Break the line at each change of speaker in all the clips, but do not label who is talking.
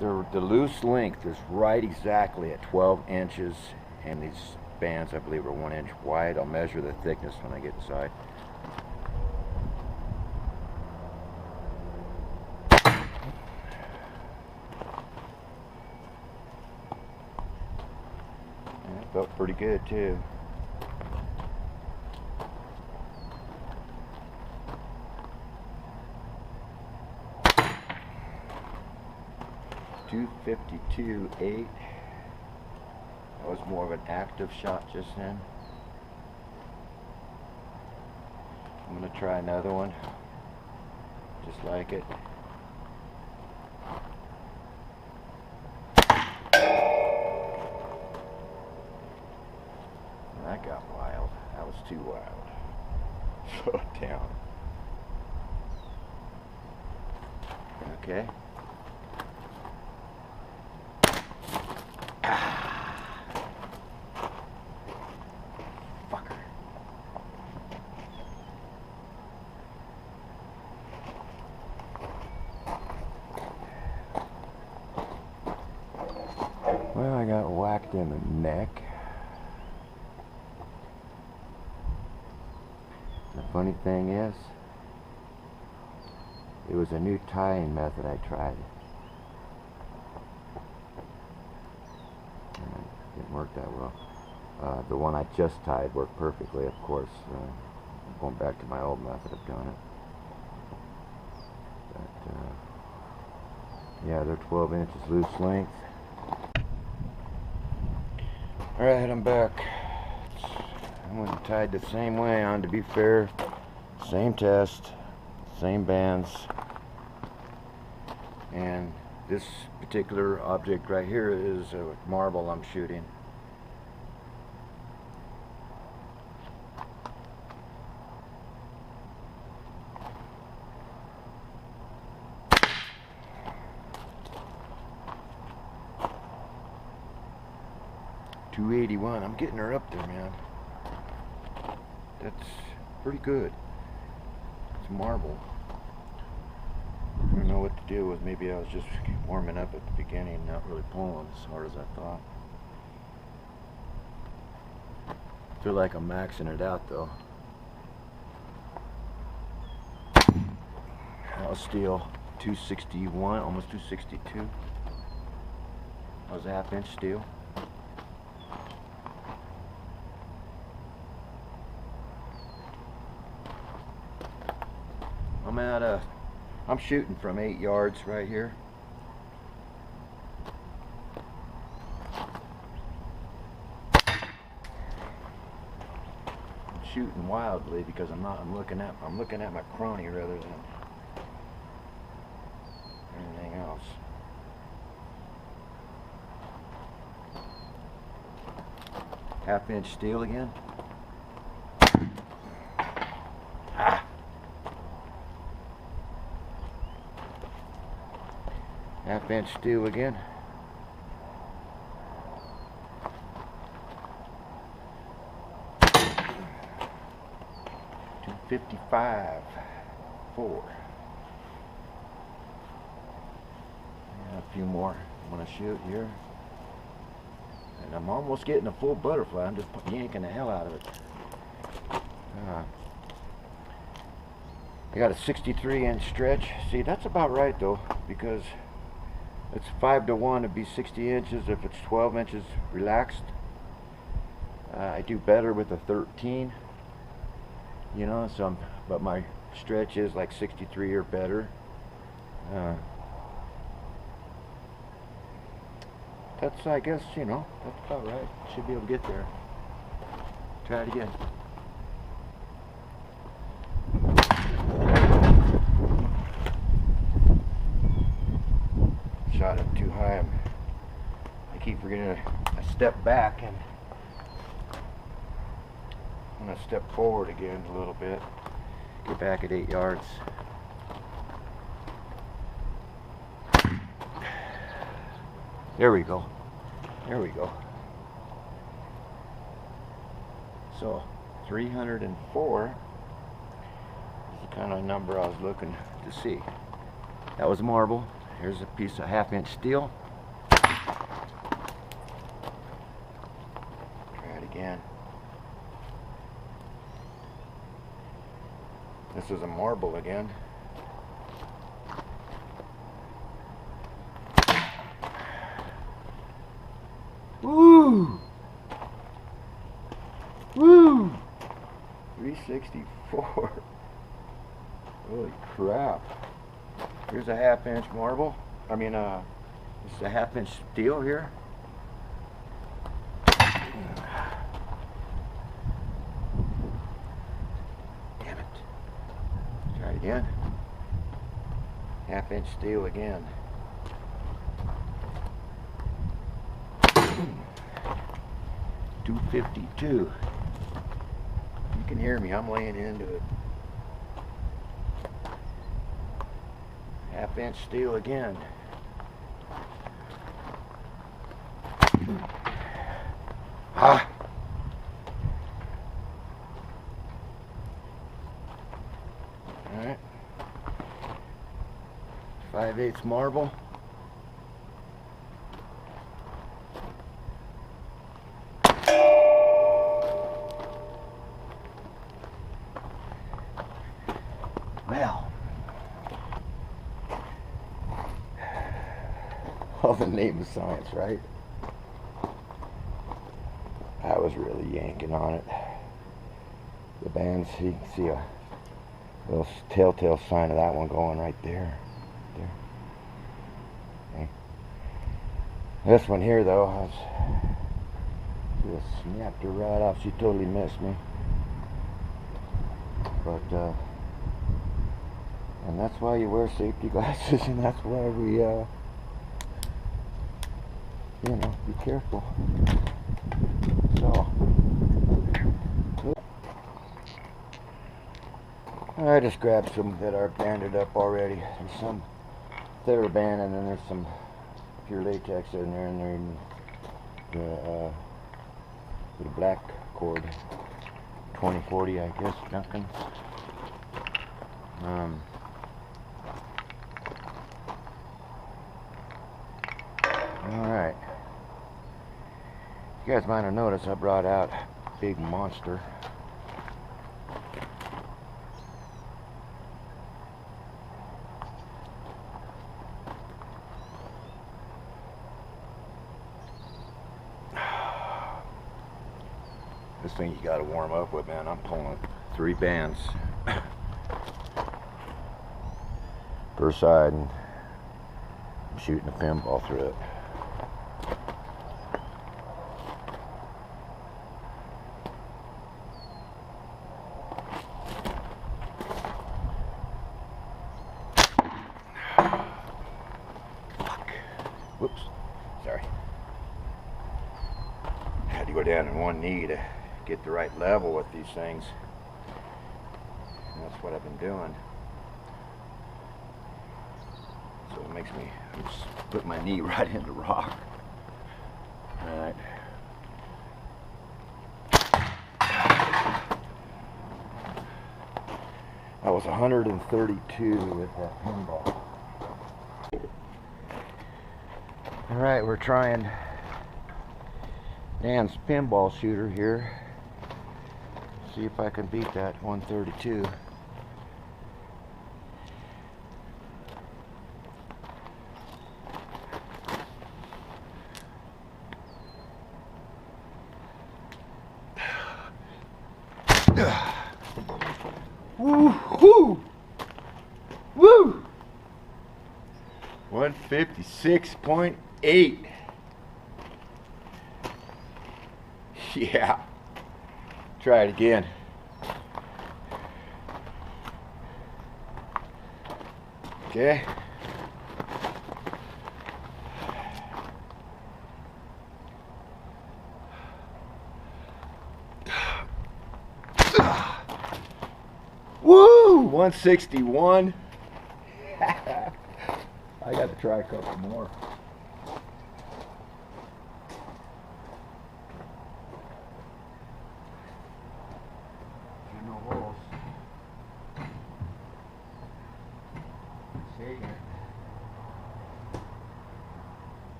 The loose length is right exactly at 12 inches, and these bands I believe are 1 inch wide. I'll measure the thickness when I get inside. And it felt pretty good too. .252.8. That was more of an active shot just then. I'm gonna try another one, just like it. That got wild. That was too wild. Slow it down. Okay. Fucker. Well, I got whacked in the neck. The funny thing is, it was a new tying method I tried. And it didn't work that well. The one I just tied worked perfectly, of course. Going back to my old method of doing it. But, yeah, they're 12 inches loose length. Alright, I'm back. I went and tied the same way on, to be fair. Same test, same bands. And this particular object right here is a marble I'm shooting. .281. I'm getting her up there, man. That's pretty good. It's marble. I don't know what to do with. Maybe I was just warming up at the beginning, not really pulling as hard as I thought. I feel like I'm maxing it out though. That was steel, 261, almost 262. That was a 1/2 inch steel. I'm shooting from 8 yards right here. I'm shooting wildly because I'm looking at my chrony rather than anything else. 1/2 inch steel again. 1/2 inch steel again. .255.4. And a few more I'm gonna shoot here. And I'm almost getting a full butterfly. I'm just yanking the hell out of it. I got a 63 inch stretch. See, that's about right though, because it's 5-to-1 to be 60 inches if it's 12 inches relaxed. I do better with a 13, you know, but my stretch is like 63 or better. That's, I guess, you know, that's about right. Should be able to get there. Try it again. Shot it too high. I keep forgetting to step back, and I'm going to step forward again a little bit. Get back at 8 yards. There we go. There we go. So 304 is the kind of number I was looking to see. That was marble. Here's a piece of 1/2-inch steel. Try it again. This is a marble again. Woo! Woo! 364. Holy crap. Here's a 1/2-inch marble. I mean, this is a 1/2-inch steel here. Damn it. Try it again. 1/2-inch steel again. $252. You can hear me, I'm laying into it. 1/2-inch steel again. Ah! Alright. 5/8 marble. Well, all the name of science, right? I was really yanking on it. The bands, you can see a little telltale sign of that one going right there. Okay. This one here, though, I just snapped her right off. She totally missed me. But, and that's why you wear safety glasses, and that's why we, you know, be careful. So, I just grabbed some that are banded up already. There's some TheraBand, and then there's some pure latex in there, and they're the black cord, 2040, I guess, Duncan. Alright. You guys might have noticed I brought out a big monster. This thing you gotta warm up with, man. I'm pulling 3 bands per side, and I'm shooting a pinball through it. Fuck. Whoops. Sorry. I had to go down on one knee to get the right level with these things. And that's what I've been doing. So it makes me just put my knee right into rock. Alright. I was 132 with that pinball. Alright, we're trying Dan's pinball shooter here. See if I can beat that 132. Woo! Woo! 156.8. Yeah. Try it again. Okay. Woo! 161. I got to try a couple more. No holes. Saving it.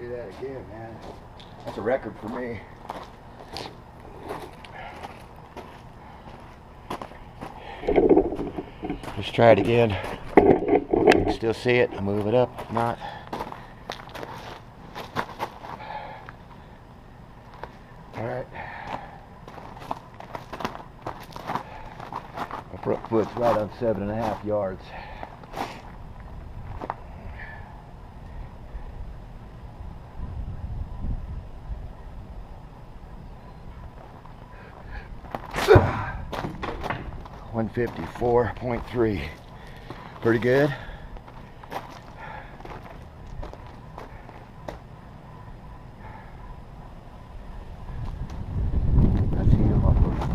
do that again, man. That's a record for me. Let's try it again. You can still see it. I'll move it up. If not. Alright. My front foot's right on 7.5 yards. $154.3. Pretty good. Let's heat them up a little.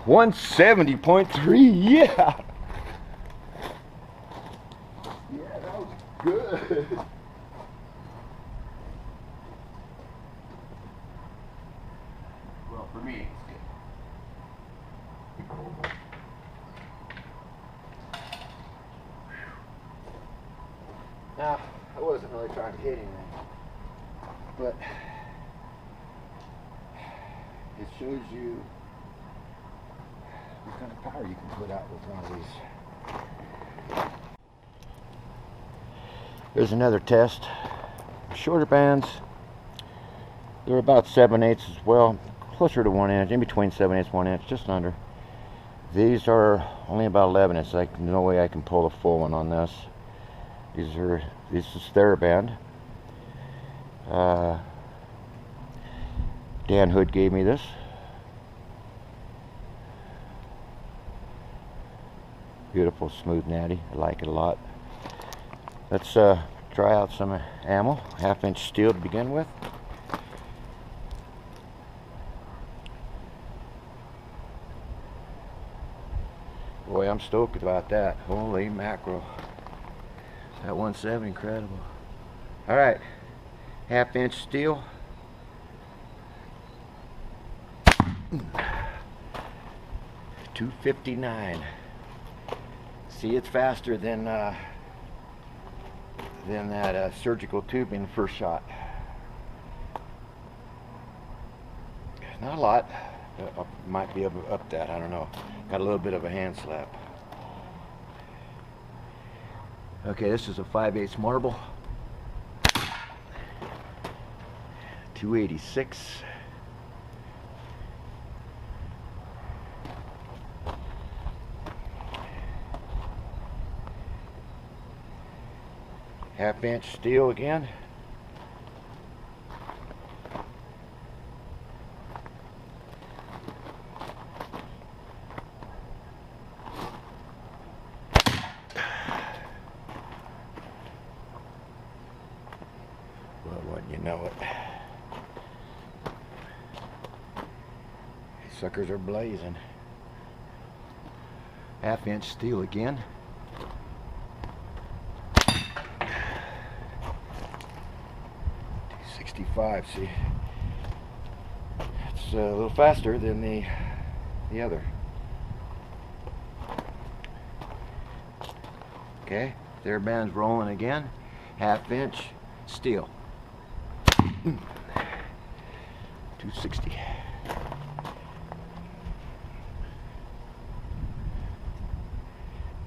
170.3. Yeah. Yeah, that was good. Well, for me, it's good. Now, I wasn't really trying to hit anything, but it shows you what kind of power you can put out with one of these. Here's another test. Shorter bands, they're about 7/8 as well, closer to 1 inch, in between 7/8 and 1 inch, just under. These are only about 11 inches. Like, no way I can pull a full one on this. This is TheraBand. Dan Hood gave me this. Beautiful, smooth natty. I like it a lot. Let's try out some ammo. 1/2 inch steel to begin with. Boy, I'm stoked about that. Holy mackerel. That 170, incredible. Alright, 1/2 inch steel. .259. See, it's faster than that surgical tubing first shot. Not a lot. Might be up that, I don't know. Got a little bit of a hand slap. Okay, this is a 5/8 marble. 286. Half inch steel again. Well, wouldn't you know it? These suckers are blazing. 1/2 inch steel again. .65. See, it's a little faster than the other. Okay, TheraBand's rolling again. 1/2 inch steel. 260.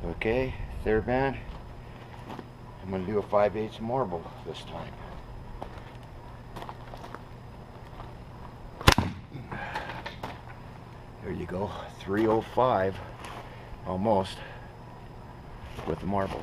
Okay, TheraBand. I'm going to do a 5/8 marble this time. There you go, 305, almost, with the marble.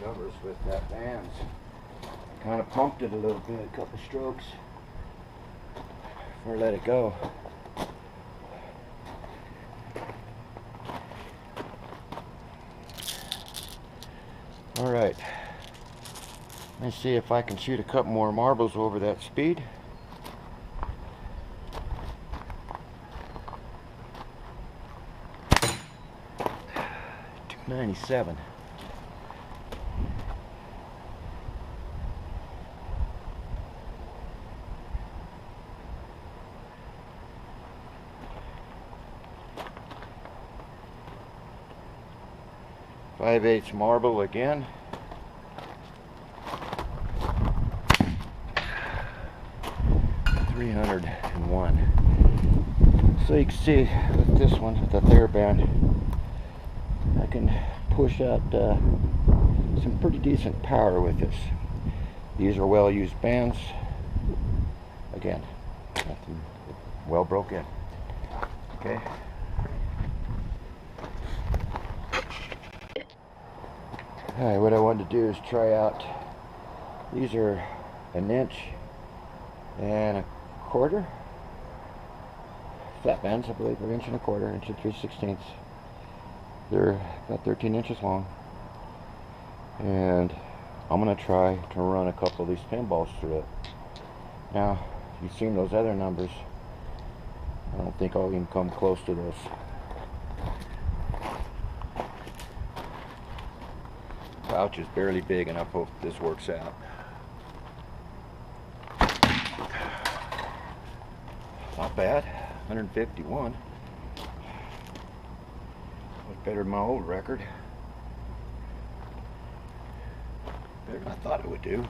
Numbers with that bands. Kind of pumped it a little bit, a couple strokes. before I let it go. All right, let me see if I can shoot a couple more marbles over that speed. 297. Five-eighths marble again. $301. So you can see with this one, with the TheraBand, I can push out some pretty decent power with this. These are well-used bands. Again, nothing well broken. Okay. Alright, what I wanted to do is try out, these are 1 inch and 1/4 flat bands, I believe, are 1 1/4 inch, 3/16. They're about 13 inches long, and I'm going to try to run a couple of these pinballs through it. Now, you've seen those other numbers. I don't think I'll even come close to this. Pouch is barely big enough. Hope this works out. Not bad. 151. Was better than my old record. Better than I thought it would do.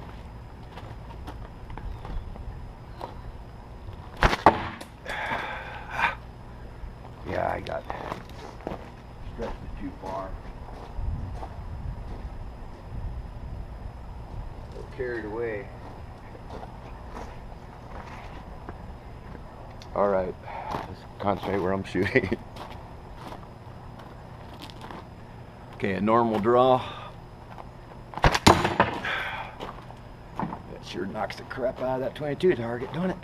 Yeah, I got stretched it too far. Carried away. All right, let's concentrate where I'm shooting. Okay, a normal draw. That sure knocks the crap out of that 22 target, don't it?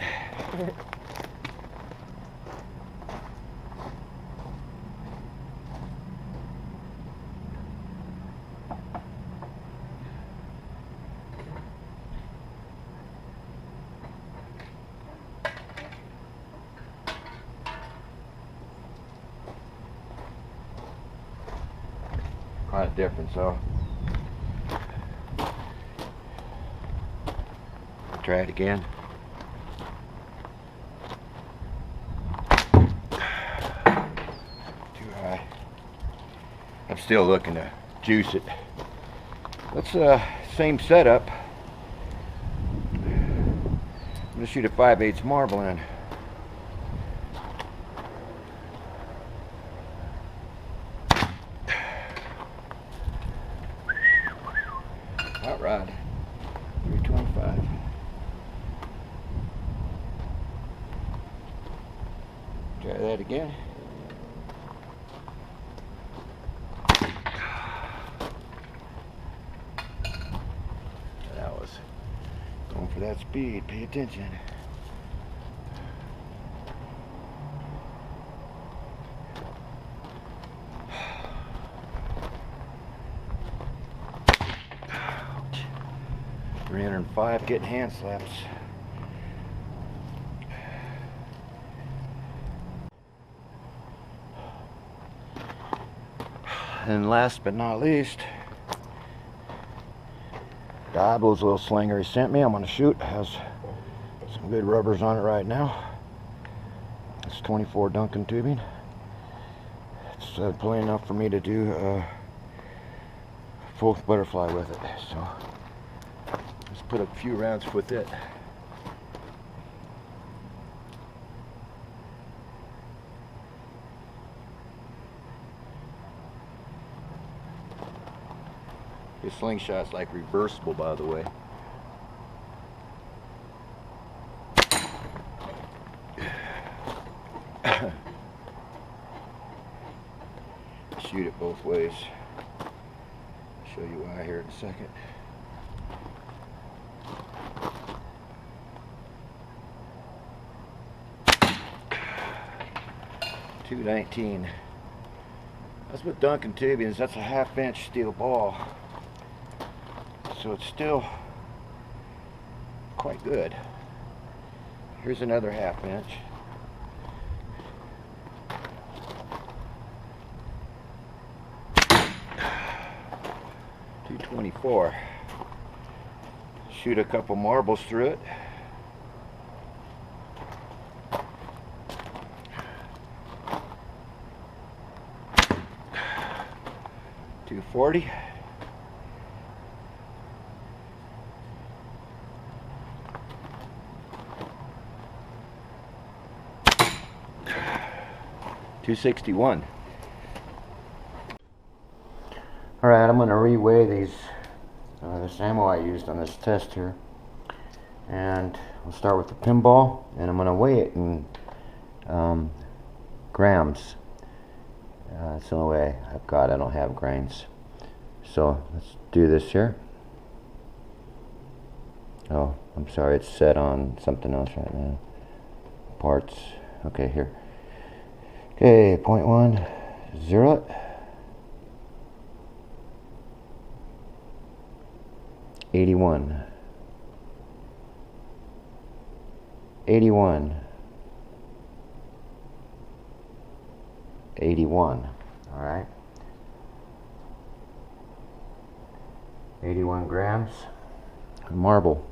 Quite a difference, though. Try it again. Too high. I'm still looking to juice it. Let's same setup. I'm gonna shoot a 5/8 marble in. Hot rod, 325. Try that again. That was going for that speed. Pay attention. $305, getting hand slaps. And last but not least, Diablo's little slinger he sent me. I'm going to shoot. It has some good rubbers on it right now. It's 24 Duncan tubing. It's plenty enough for me to do a full butterfly with it. So let's put a few rounds with it. This slingshot's like reversible, by the way. Shoot it both ways. Show you why here in a second. 219. That's with Duncan tubing. That's a 1/2 inch steel ball. So it's still quite good. Here's another 1/2 inch. .224. Shoot a couple marbles through it. .240. .261. Alright, I'm going to reweigh these, this ammo I used on this test here. And we'll start with the pinball, and I'm going to weigh it in grams. That's the only way I've got. I don't have grains. So let's do this here. Oh, I'm sorry, it's set on something else right now. Parts. Okay, here. Okay, 0.1, zero it. 81. 81. 81. All right. 81 grams. Marble.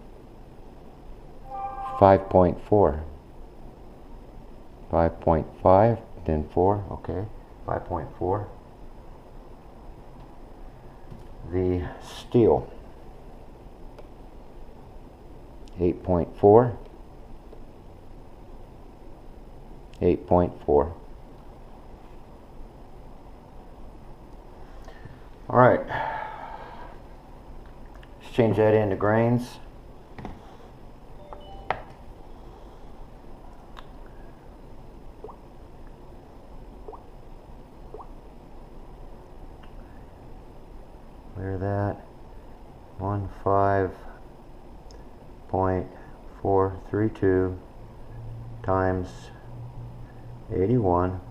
5.4. 5.5, then 4. Okay. 5.4. The steel. 8.4. 8.4. All right. Let's change that into grains. Clear that. 15.432 times 81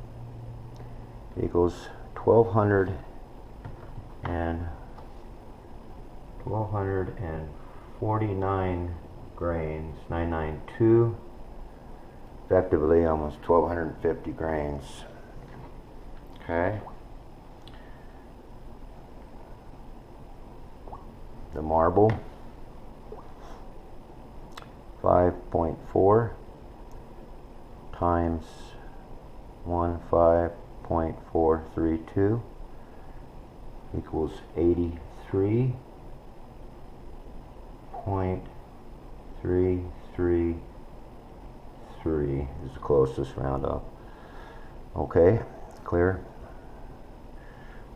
equals 1249 grains. 992. Effectively almost 1250 grains. Okay. The marble. 5.4 times 15.432 equals 83.333 is the closest round up. Okay, clear.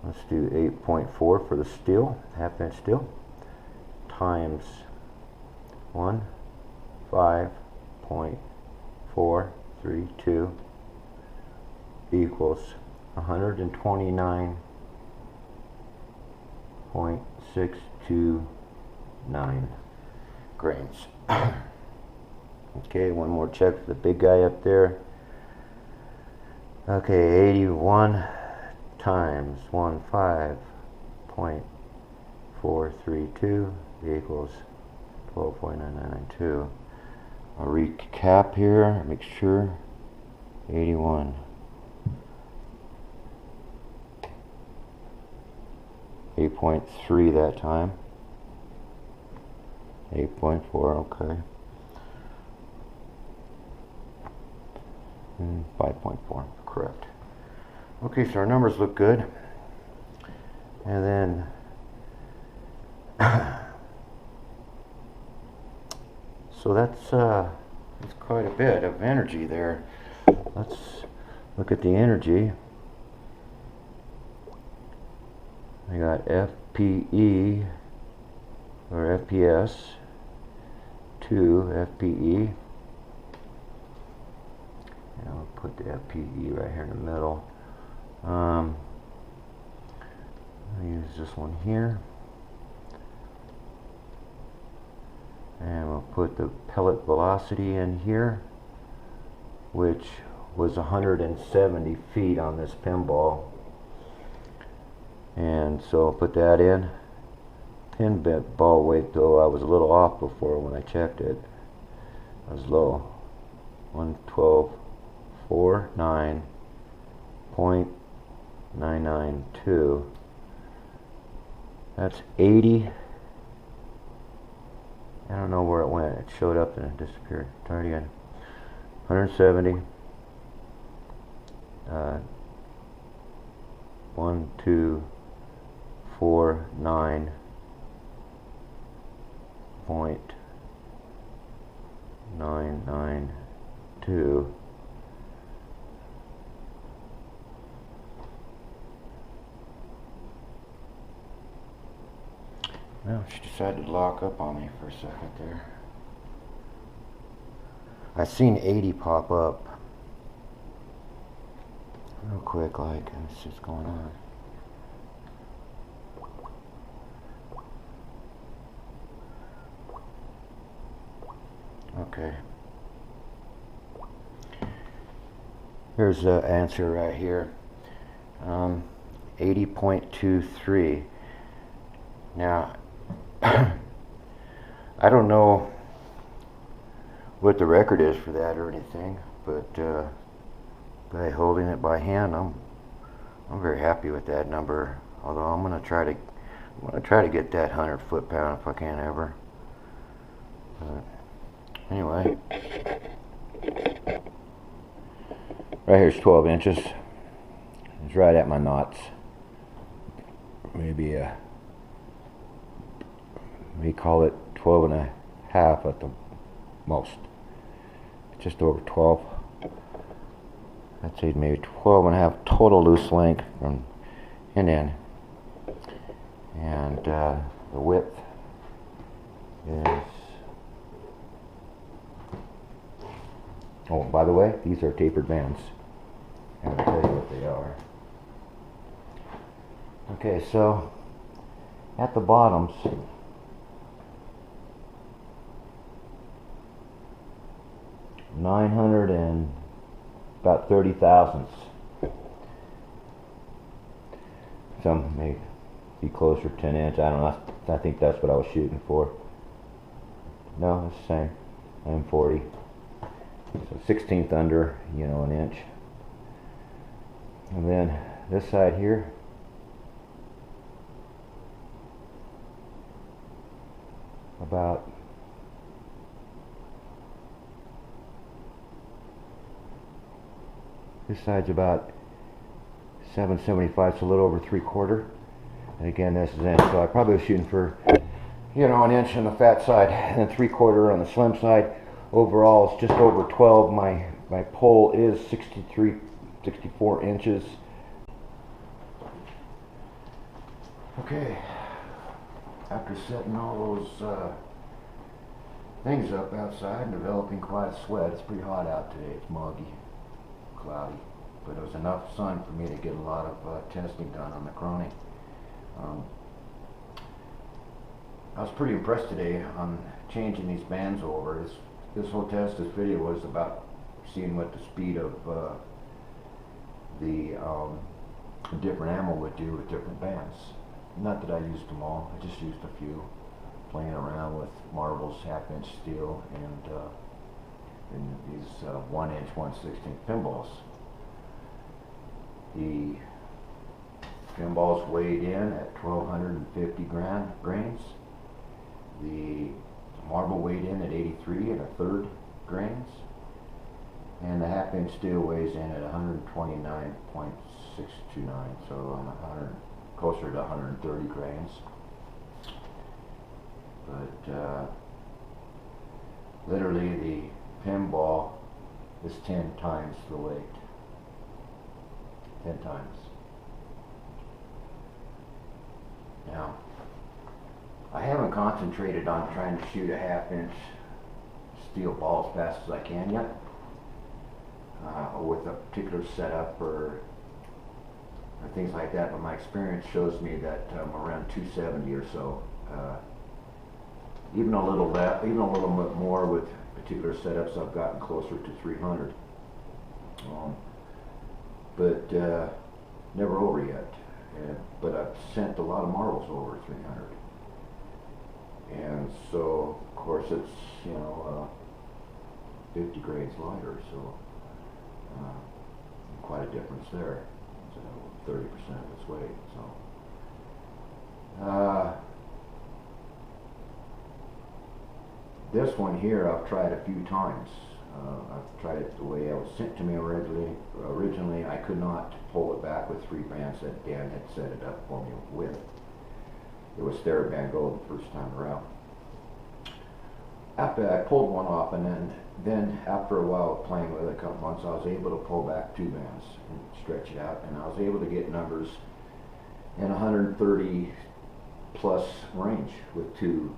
Let's do 8.4 for the steel, 1/2 inch steel, times 15.432 equals 129.629 grains. Okay, one more check for the big guy up there. Okay, 81 times 15.432 equals 12.9992. I'll recap here, make sure. 81. 8.3 that time. 8.4, okay. 5.4, correct. Okay, so our numbers look good. And then so that's quite a bit of energy there. Let's look at the energy. I got FPE or FPS, 2 FPE. And I'll put the FPE right here in the middle. I'll use this one here. And we'll put the pellet velocity in here, which was 170 feet on this pinball, and so I'll put that in. Pin ball weight though, I was a little off before when I checked it. I was low. 112.992. That's 80. I don't know where it went. It showed up and it disappeared. Try it again. 170. 1, 2, 4, 9. .992. Well, she decided to lock up on me for a second there. I seen 80 pop up real quick, like, let's see what's going on. Okay. Here's the answer right here. 80.23. Now, I don't know what the record is for that or anything, but by holding it by hand, I'm very happy with that number. Although I'm gonna try to get that 100 foot-pound if I can ever. But anyway, right here's 12 inches. It's right at my knots. Maybe we call it 12 and a half at the most. Just over 12. I'd say maybe 12 and a half total loose length from end to end. And the width is, oh, by the way, these are tapered bands. I'm going to tell you what they are. Okay, so at the bottoms, about 30 thousandths. Some may be closer to 10 inch. I don't know. I think that's what I was shooting for. No, it's the same. I'm 40. So 16th under, you know, an inch. And then this side here, about this side's about 775, so a little over 3/4. And again, this is inch, so I probably was shooting for, you know, an inch on the fat side and then 3/4 on the slim side. Overall, it's just over 12. My pole is 64 inches. Okay, after setting all those things up outside and developing quite a sweat, it's pretty hot out today. It's muggy, cloudy, but it was enough sun for me to get a lot of testing done on the chrony. I was pretty impressed today on changing these bands over. This whole test, this video was about seeing what the speed of the different ammo would do with different bands. Not that I used them all, I just used a few, playing around with marbles, 1/2 inch steel, and these 1 inch 1/16 pinballs. The pinballs weighed in at 1250 grains. The marble weighed in at 83 1/3 grains. And the 1/2 inch steel weighs in at 129.629, so I'm closer to 130 grains. But literally the pinball is 10 times the weight. 10 times. Now, I haven't concentrated on trying to shoot a 1/2 inch steel ball as fast as I can yet, or with a particular setup or things like that, but my experience shows me that around 270 or so. Even a little bit more with particular setups, I've gotten closer to 300. but never over yet. But I've sent a lot of marbles over 300, and so of course it's 50 grades lighter, so quite a difference there. So 30% of its weight. So this one here I've tried a few times. I've tried it the way it was sent to me originally. I could not pull it back with 3 bands that Dan had set it up for me with. It was TheraBand Gold the first time around. After I pulled one off, and then after a while of playing with it, a couple months, I was able to pull back 2 bands and stretch it out, and I was able to get numbers in 130 plus range with two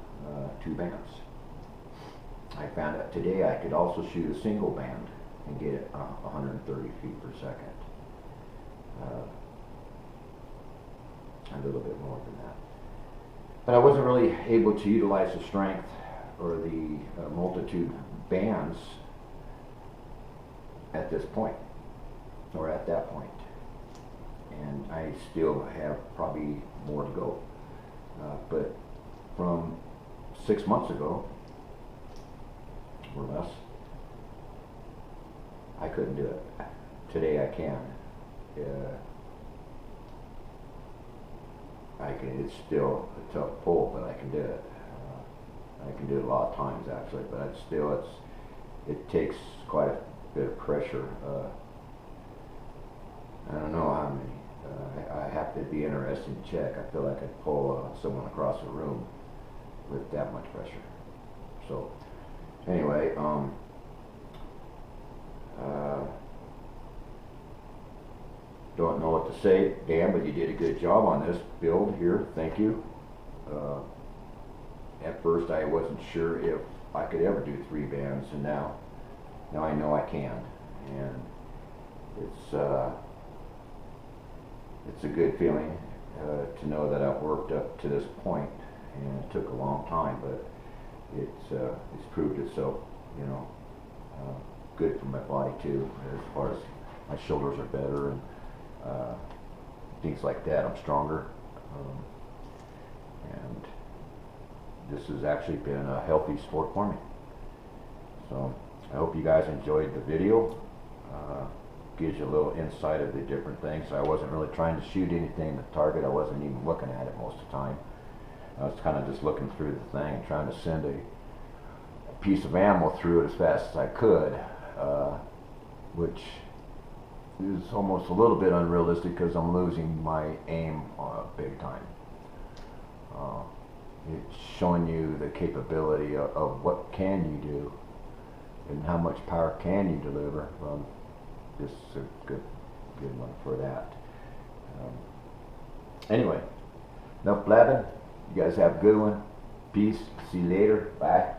bands. I found out today I could also shoot a single band and get it 130 feet per second. A little bit more than that. But I wasn't really able to utilize the strength or the multitude bands at this point, or at that point. And I still have probably more to go. But from 6 months ago, or less, I couldn't do it. Today I can. It's still a tough pull, but I can do it. I can do it a lot of times actually, but it takes quite a bit of pressure. I don't know how many. I have to be interested to check. I feel like I'd pull someone across the room with that much pressure. So anyway, don't know what to say, Dan, but you did a good job on this build here. Thank you. At first I wasn't sure if I could ever do 3 bands, and now I know I can, and it's a good feeling to know that I've worked up to this point, and it took a long time, but it's proved itself, good for my body too, as far as my shoulders are better and things like that. I'm stronger, and this has actually been a healthy sport for me. So I hope you guys enjoyed the video. Gives you a little insight of the different things. I wasn't really trying to shoot anything at the target. I wasn't even looking at it most of the time. I was kind of just looking through the thing and trying to send a piece of ammo through it as fast as I could, which is almost a little bit unrealistic because I'm losing my aim big time. It's showing you the capability of what can you do and how much power can you deliver. This is a good one for that. Anyway, enough blabbing. You guys have a good one. Peace. See you later. Bye.